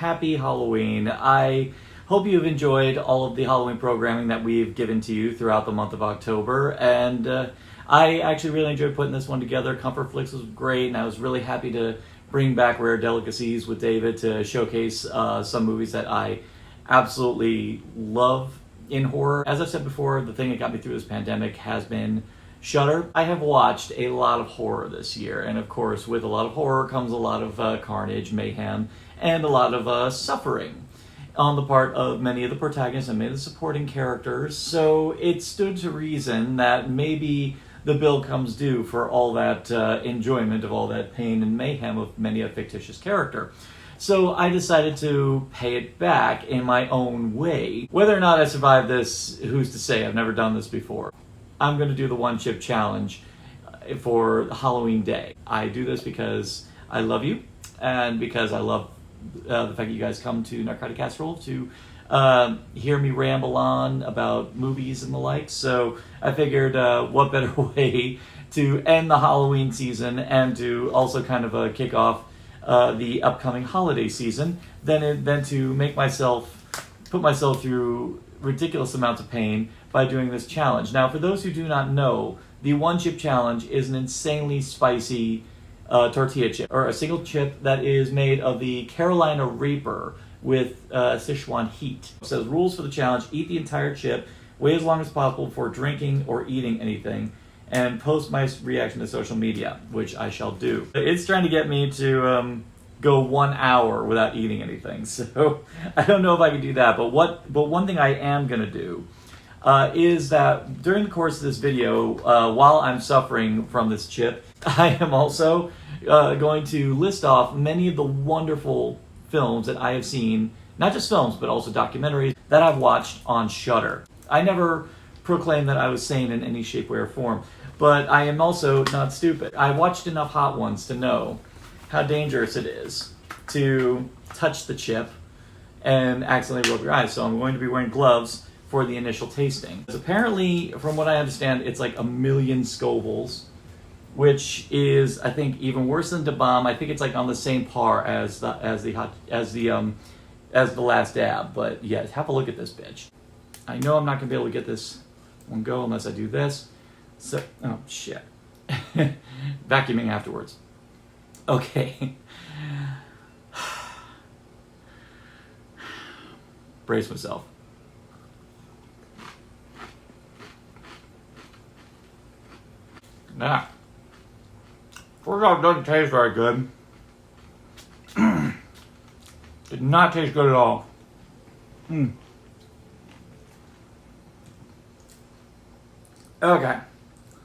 Happy Halloween. I hope you've enjoyed all of the Halloween programming that we've given to you throughout the month of October. And I actually really enjoyed putting this one together. Comfort Flicks was great, and I was really happy to bring back Rare Delicacies with David to showcase some movies that I absolutely love in horror. As I've said before, the thing that got me through this pandemic has been Shudder. I have watched a lot of horror this year, and of course, with a lot of horror comes a lot of carnage, mayhem, and a lot of suffering on the part of many of the protagonists and many of the supporting characters. So it stood to reason that maybe the bill comes due for all that enjoyment of all that pain and mayhem of many a fictitious character. So I decided to pay it back in my own way. Whether or not I survive this, who's to say? I've never done this before. I'm going to do the one chip challenge for Halloween Day. I do this because I love you and because I love the fact that you guys come to Narcotic Casserole to hear me ramble on about movies and the like. So I figured what better way to end the Halloween season and to also kind of kick off the upcoming holiday season than to make put myself through ridiculous amounts of pain by doing this challenge. Now, for those who do not know, the one chip challenge is an insanely spicy tortilla chip, or a single chip that is made of the Carolina Reaper with Sichuan heat. It says rules for the challenge: eat the entire chip, wait as long as possible before drinking or eating anything, and post my reaction to social media, which I shall do. It's trying to get me to go 1 hour without eating anything, so I don't know if I can do that, but one thing I am going to do is that during the course of this video, while I'm suffering from this chip, I am also going to list off many of the wonderful films that I have seen, not just films, but also documentaries that I've watched on Shudder. I never proclaimed that I was sane in any shape, way, or form, but I am also not stupid. I watched enough hot ones to know how dangerous it is to touch the chip and accidentally rub your eyes, so I'm going to be wearing gloves for the initial tasting. Apparently, from what I understand, it's like 1,000,000 Scovilles, which is, I think, even worse than Da Bomb. I think it's like on the same par as the Last Dab. But yeah, have a look at this bitch. I know I'm not gonna be able to get this one go unless I do this. So, oh shit, vacuuming afterwards. Okay. Brace myself. Nah. First off, it doesn't taste very good. Did not taste good at all. Okay.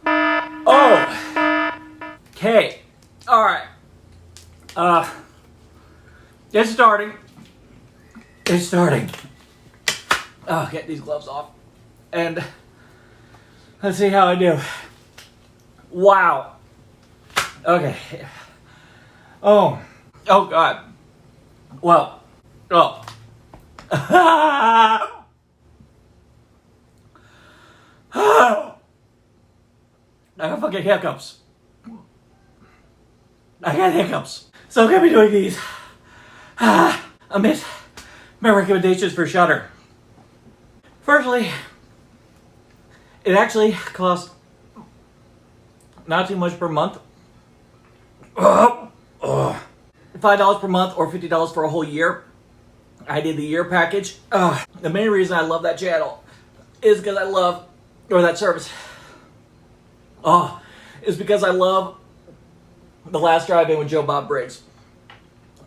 Oh! Okay. Alright. It's starting. It's starting. Oh, get these gloves off. And let's see how I do. Wow. Okay. Oh God. Well. Oh. I got fucking hiccups. I got hiccups. So I'm gonna be doing these amid my recommendations for Shudder. Firstly, it actually costs not too much per month. $5 per month or $50 for a whole year. I did the year package. The main reason I love that channel is because I love, or that service, is because I love The Last Drive-In with Joe Bob Briggs.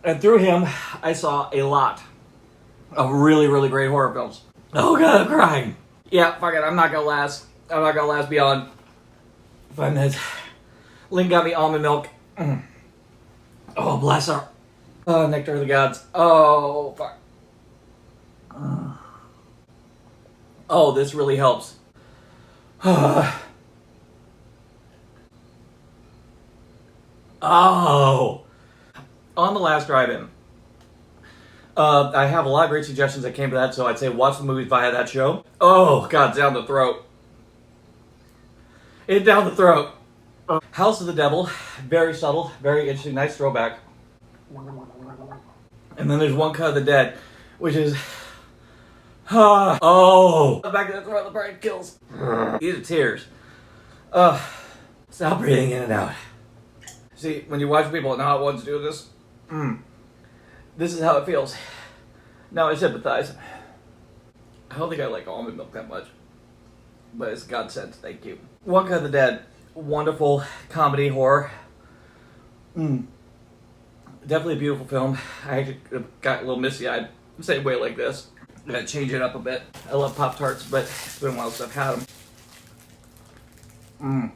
And through him, I saw a lot of really, really great horror films. Oh God, I'm crying. Yeah, fuck it, I'm not gonna last beyond 5 minutes. Lynn got me almond milk. Oh, bless her. Oh, nectar of the gods. Oh, fuck. Oh, this really helps. Oh. On The Last Drive-In, I have a lot of great suggestions that came to that, so I'd say watch the movies via that show. Oh, God, down the throat. It's down the throat. House of the Devil, very subtle, very interesting, nice throwback. And then there's One Cut of the Dead, which is... oh! The back of the throat, the brain kills. These are tears. Stop breathing in and out. See, when you watch people and hot ones do this, this is how it feels. Now I sympathize. I don't think I like almond milk that much, but it's godsend. Thank you. One Cut of the Dead, wonderful comedy horror. Definitely a beautiful film. I actually got a little misty-eyed, same way like this. I'm gonna change it up a bit. I love Pop-Tarts, but it's been a while since I've had them.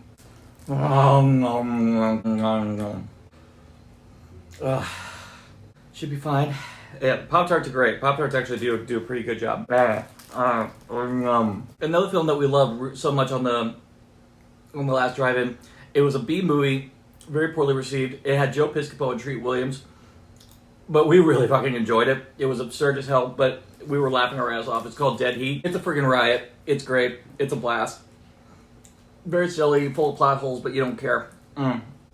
Should be fine. Yeah, Pop-Tarts are great. Pop-Tarts actually do a pretty good job. Another film that we loved so much on the last drive-in, it was a B movie, very poorly received. It had Joe Piscopo and Treat Williams, but we really fucking enjoyed it. It was absurd as hell, but we were laughing our ass off. It's called Dead Heat. It's a friggin' riot. It's great. It's a blast. Very silly, full of plot holes, but you don't care.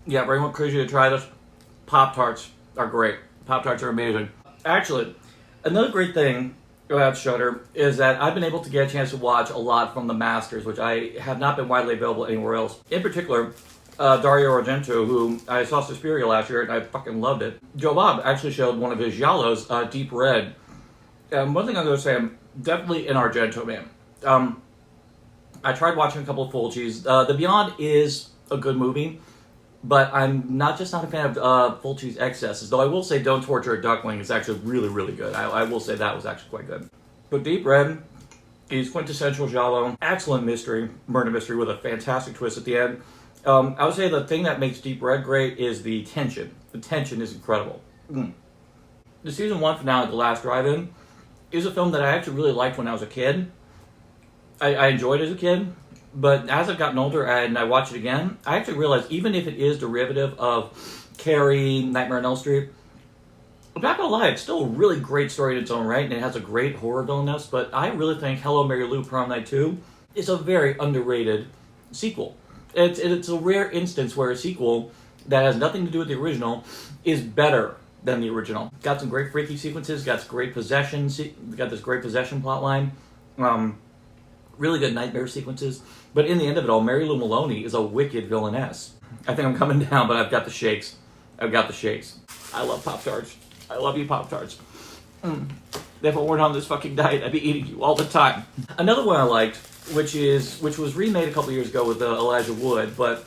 Yeah, for anyone crazy to try this, Pop-Tarts are great. Pop-Tarts are amazing. Actually, another great thing about Shudder is that I've been able to get a chance to watch a lot from the Masters, which I have not been widely available anywhere else. In particular, Dario Argento, who I saw Suspiria last year and I fucking loved it. Joe Bob actually showed one of his giallos, Deep Red. One thing I'm going to say, I'm definitely an Argento man. I tried watching a couple of Fulcis. The Beyond is a good movie, but I'm not a fan of Fulci's excesses. Though I will say Don't Torture a Duckling is actually really, really good. I will say that was actually quite good. But Deep Red is quintessential giallo. Excellent murder mystery with a fantastic twist at the end. I would say the thing that makes Deep Red great is the tension. The tension is incredible. The season 1 finale, The Last Drive-In, is a film that I actually really liked when I was a kid. I enjoyed it as a kid, but as I've gotten older and I watch it again, I actually realized even if it is derivative of Carrie, Nightmare on Elm Street, I'm not gonna lie, it's still a really great story in its own right, and it has a great horror villainess, but I really think Hello, Mary Lou, Prom Night 2 is a very underrated sequel. It's a rare instance where a sequel that has nothing to do with the original is better than the original. Got some great freaky sequences, got great possession, got this great possession plot line, really good nightmare sequences, but in the end of it all, Mary Lou Maloney is a wicked villainess. I think I'm coming down, but I've got the shakes. I love Pop-Tarts. I love you, Pop-Tarts. If I weren't on this fucking diet, I'd be eating you all the time. Another one I liked, which was remade a couple years ago with Elijah Wood, but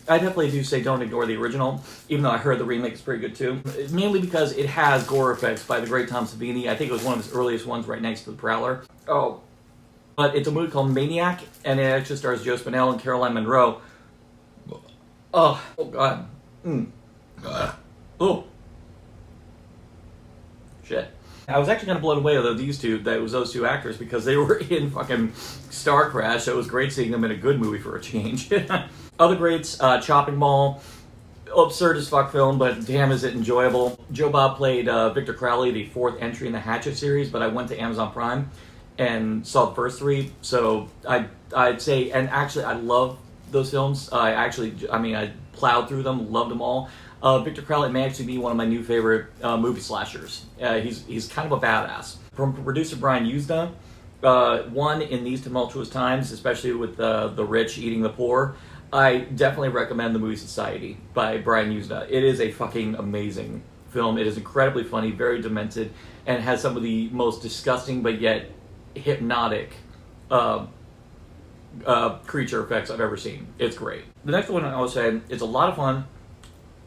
I definitely do say don't ignore the original, even though I heard the remake is pretty good too. Mainly because it has gore effects by the great Tom Savini. I think it was one of his earliest ones right next to The Prowler. But it's a movie called Maniac, and it actually stars Joe Spinell and Caroline Munro. Oh God. Oh. Shit. I was actually kind of blown away that it was those two actors, because they were in fucking Star Crash, so it was great seeing them in a good movie for a change. Other greats, Chopping Mall, absurd as fuck film, but damn is it enjoyable. Joe Bob played Victor Crowley, the 4th entry in the Hatchet series, but I went to Amazon Prime and saw the first 3, so I'd say, and actually I love those films. I plowed through them, loved them all. Victor Crowley may actually be one of my new favorite movie slashers. He's kind of a badass. From producer Brian Usna, one in these tumultuous times, especially with the rich eating the poor, I definitely recommend the movie Society by Brian Usna. It is a fucking amazing film. It is incredibly funny, very demented, and has some of the most disgusting but yet hypnotic creature effects I've ever seen. It's great. The next one I would say is a lot of fun.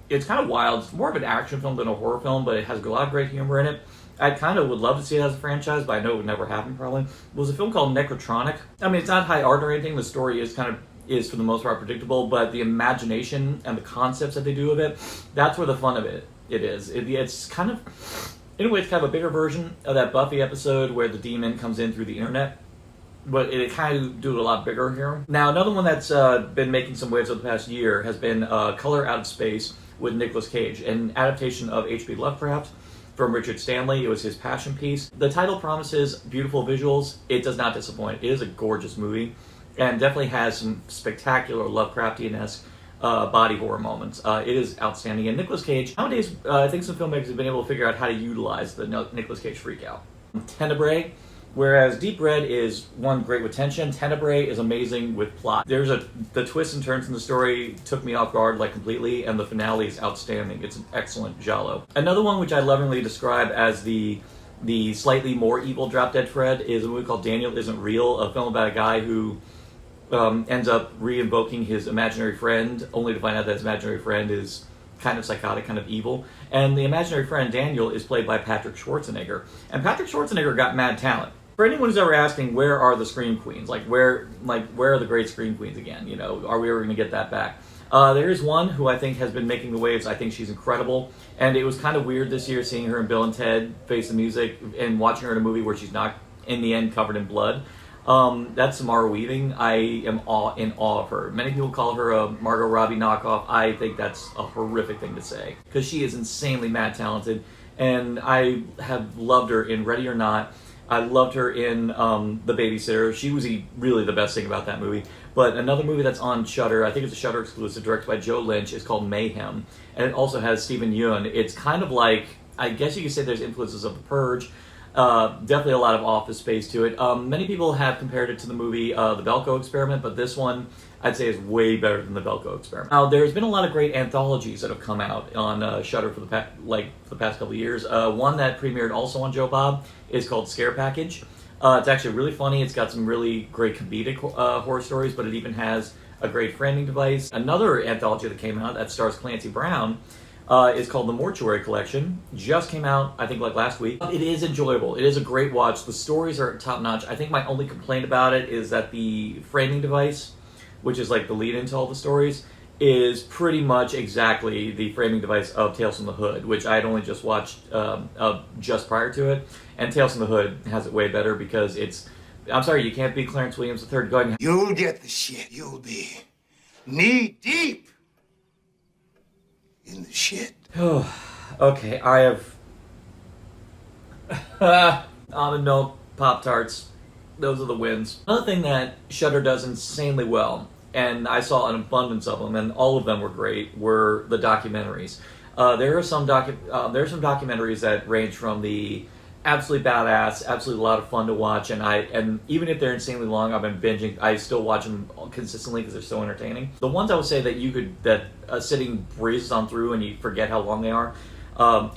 It's kind of wild. It's more of an action film than a horror film, but it has a lot of great humor in it. I kind of would love to see it as a franchise, but I know it would never happen probably. It was a film called Necrotronic. I mean, it's not high art or anything. The story is for the most part predictable, but the imagination and the concepts that they do of it, that's where the fun of it is. It's kind of, in a way, it's kind of a bigger version of that Buffy episode where the demon comes in through the internet, but it kind of do it a lot bigger here. Now, another one that's been making some waves over the past year has been Color Out of Space with Nicolas Cage, an adaptation of H.P. Lovecraft from Richard Stanley. It was his passion piece. The title promises beautiful visuals. It does not disappoint. It is a gorgeous movie, and definitely has some spectacular Lovecraftian-esque body horror moments. It is outstanding. And Nicolas Cage, nowadays, I think some filmmakers have been able to figure out how to utilize the Nicolas Cage freakout. Tenebrae, whereas Deep Red is one great with tension, Tenebrae is amazing with plot. The twists and turns in the story took me off guard like completely, and the finale is outstanding. It's an excellent giallo. Another one which I lovingly describe as the slightly more evil Drop Dead Fred is a movie called Daniel Isn't Real, a film about a guy who ends up re-invoking his imaginary friend, only to find out that his imaginary friend is kind of psychotic, kind of evil. And the imaginary friend, Daniel, is played by Patrick Schwarzenegger. And Patrick Schwarzenegger got mad talent. For anyone who's ever asking, where are the Scream Queens? Where are the great Scream Queens again? You know, are we ever going to get that back? There is one who I think has been making the waves. I think she's incredible. And it was kind of weird this year seeing her in Bill and Ted Face the Music and watching her in a movie where she's not, in the end, covered in blood. That's Samara Weaving. I am in awe of her. Many people call her a Margot Robbie knockoff. I think that's a horrific thing to say, because she is insanely mad talented, and I have loved her in Ready or Not. I loved her in The Babysitter. She was really the best thing about that movie. But another movie that's on Shudder, I think it's a Shudder exclusive, directed by Joe Lynch, is called Mayhem, and it also has Steven Yeun. It's kind of like, I guess you could say there's influences of The Purge. Definitely a lot of Office Space to it. Many people have compared it to the movie The Belko Experiment, but this one I'd say is way better than The Belko Experiment. Now, there's been a lot of great anthologies that have come out on Shudder for the past couple of years. One that premiered also on Joe Bob is called Scare Package. It's actually really funny. It's got some really great comedic horror stories, but it even has a great framing device. Another anthology that came out that stars Clancy Brown is called The Mortuary Collection. Just came out, I think, last week. It is enjoyable. It is a great watch. The stories are top-notch. I think my only complaint about it is that the framing device, which is like the lead into all the stories, is pretty much exactly the framing device of Tales from the Hood, which I had only just watched just prior to it. And Tales from the Hood has it way better because it's... I'm sorry, you can't be Clarence Williams III. Go ahead and... You'll get the shit. You'll be knee-deep in the shit. Okay, I have... almond milk, Pop-Tarts. Those are the wins. Another thing that Shudder does insanely well, and I saw an abundance of them, and all of them were great, were the documentaries. There are some documentaries that range from the absolutely badass, absolutely a lot of fun to watch, and even if they're insanely long, I've been binging. I still watch them consistently because they're so entertaining. The ones I would say that a sitting breezes on through and you forget how long they are.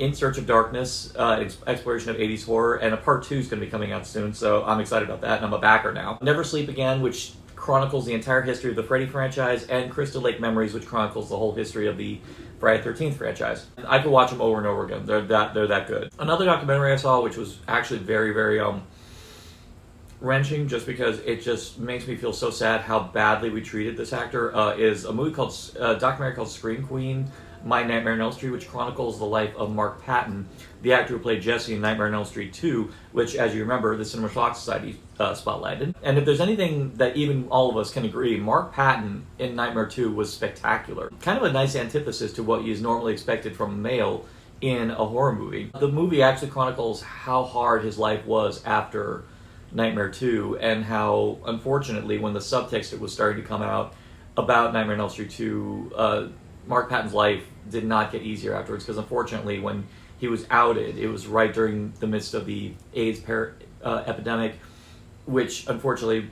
In Search of Darkness, exploration of 80s horror, and a part 2 is going to be coming out soon, so I'm excited about that, and I'm a backer now. Never Sleep Again, which chronicles the entire history of the Freddy franchise, and Crystal Lake Memories, which chronicles the whole history of the Friday the 13th franchise. I could watch them over and over again. They're that good. Another documentary I saw, which was actually very, very wrenching, just because it just makes me feel so sad how badly we treated this actor, is a documentary called Scream Queen, My Nightmare on Elm Street, which chronicles the life of Mark Patton, the actor who played Jesse in Nightmare on Elm Street 2, which, as you remember, the Cinema Shock Society spotlighted. And if there's anything that even all of us can agree, Mark Patton in Nightmare 2 was spectacular. Kind of a nice antithesis to what is normally expected from a male in a horror movie. The movie actually chronicles how hard his life was after Nightmare 2, and how, unfortunately, when the subtext was starting to come out about Nightmare on Elm Street 2, Mark Patton's life did not get easier afterwards, because unfortunately when he was outed, it was right during the midst of the AIDS epidemic, which unfortunately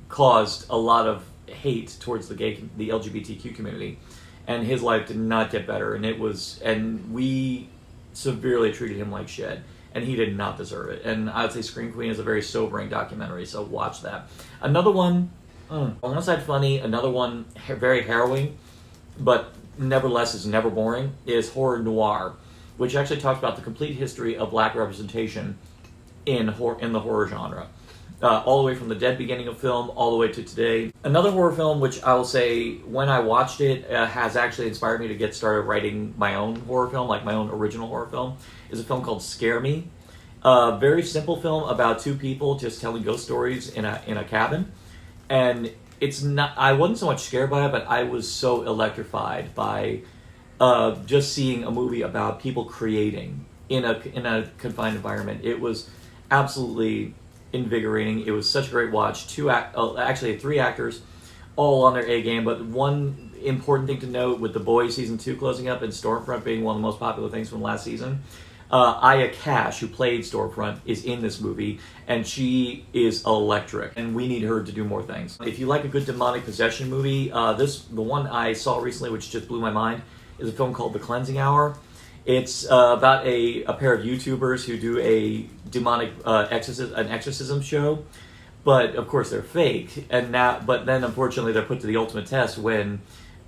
caused a lot of hate towards the LGBTQ community, and his life did not get better, and we severely treated him like shit, and he did not deserve it. And I would say Scream Queen is a very sobering documentary, so watch that. Another one, on one side funny, another one very harrowing, but nevertheless is never boring, is Horror Noir, which actually talks about the complete history of black representation in the horror genre. All the way from the dead beginning of film, all the way to today. Another horror film, which I will say, when I watched it, has actually inspired me to get started writing my own horror film, like my own original horror film, is a film called Scare Me. Very simple film about two people just telling ghost stories in a cabin. And it's not, I wasn't so much scared by it, but I was so electrified by just seeing a movie about people creating in a confined environment. It was absolutely invigorating. It was such a great watch. Actually 3 actors, all on their A game, but one important thing to note with The Boys season 2 closing up and Stormfront being one of the most popular things from last season. Aya Cash, who played Stormfront, is in this movie, and she is electric, and we need her to do more things. If you like a good demonic possession movie, the one I saw recently, which just blew my mind, is a film called The Cleansing Hour. It's about a pair of YouTubers who do a demonic exorcism show, but of course they're fake. But then unfortunately they're put to the ultimate test when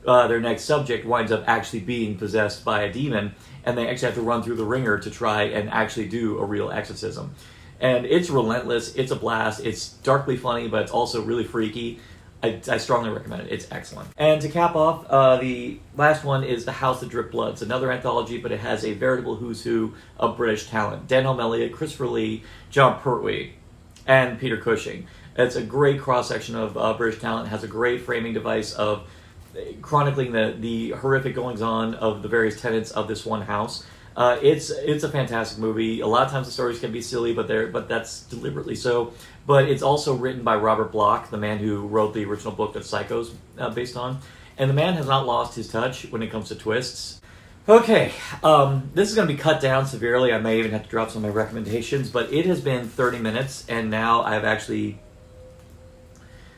their next subject winds up actually being possessed by a demon, and they actually have to run through the ringer to try and actually do a real exorcism. And it's relentless, it's a blast, it's darkly funny, but it's also really freaky. I strongly recommend it. It's excellent. And to cap off, the last one is The House That Dripped Blood. It's another anthology, but it has a veritable who's who of British talent. Dan Elliott, Christopher Lee, John Pertwee, and Peter Cushing. It's a great cross-section of British talent. It has a great framing device of chronicling the horrific goings-on of the various tenants of this one house. It's a fantastic movie. A lot of times the stories can be silly, but that's deliberately so. But it's also written by Robert Bloch, the man who wrote the original book that Psycho's based on. And the man has not lost his touch when it comes to twists. Okay, this is going to be cut down severely. I may even have to drop some of my recommendations, but it has been 30 minutes, and now I've actually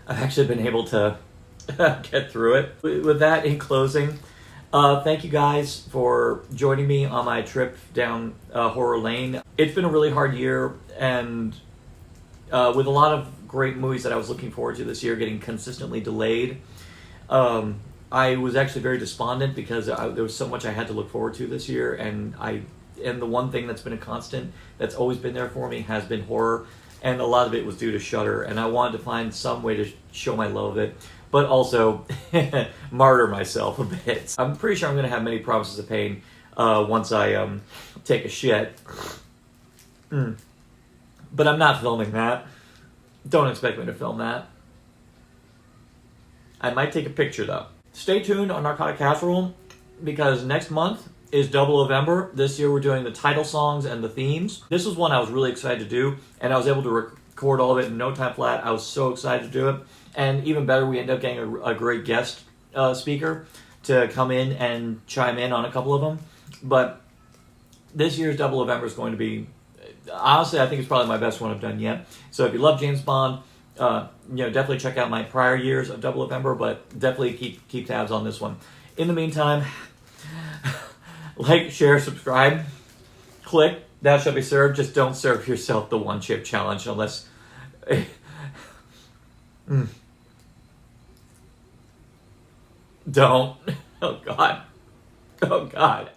been able to get through it. With that, in closing, thank you guys for joining me on my trip down horror lane. It's been a really hard year, and with a lot of great movies that I was looking forward to this year getting consistently delayed, I was actually very despondent because there was so much I had to look forward to this year, and the one thing that's been a constant that's always been there for me has been horror, and a lot of it was due to Shudder, and I wanted to find some way to show my love of it, but also martyr myself a bit. I'm pretty sure I'm going to have many promises of pain once I take a shit. But I'm not filming that. Don't expect me to film that. I might take a picture though. Stay tuned on Narcotic Casserole, because next month is Double November. This year we're doing the title songs and the themes. This was one I was really excited to do, and I was able to record all of it in no time flat. I was so excited to do it. And even better, we ended up getting a great guest speaker to come in and chime in on a couple of them. But this year's Double November is going to be, honestly, I think it's probably my best one I've done yet. So if you love James Bond, definitely check out my prior years of Double November, but definitely keep tabs on this one. In the meantime, like, share, subscribe, click, thou shalt be served. Just don't serve yourself the one chip challenge unless... Don't. Oh, God. Oh, God.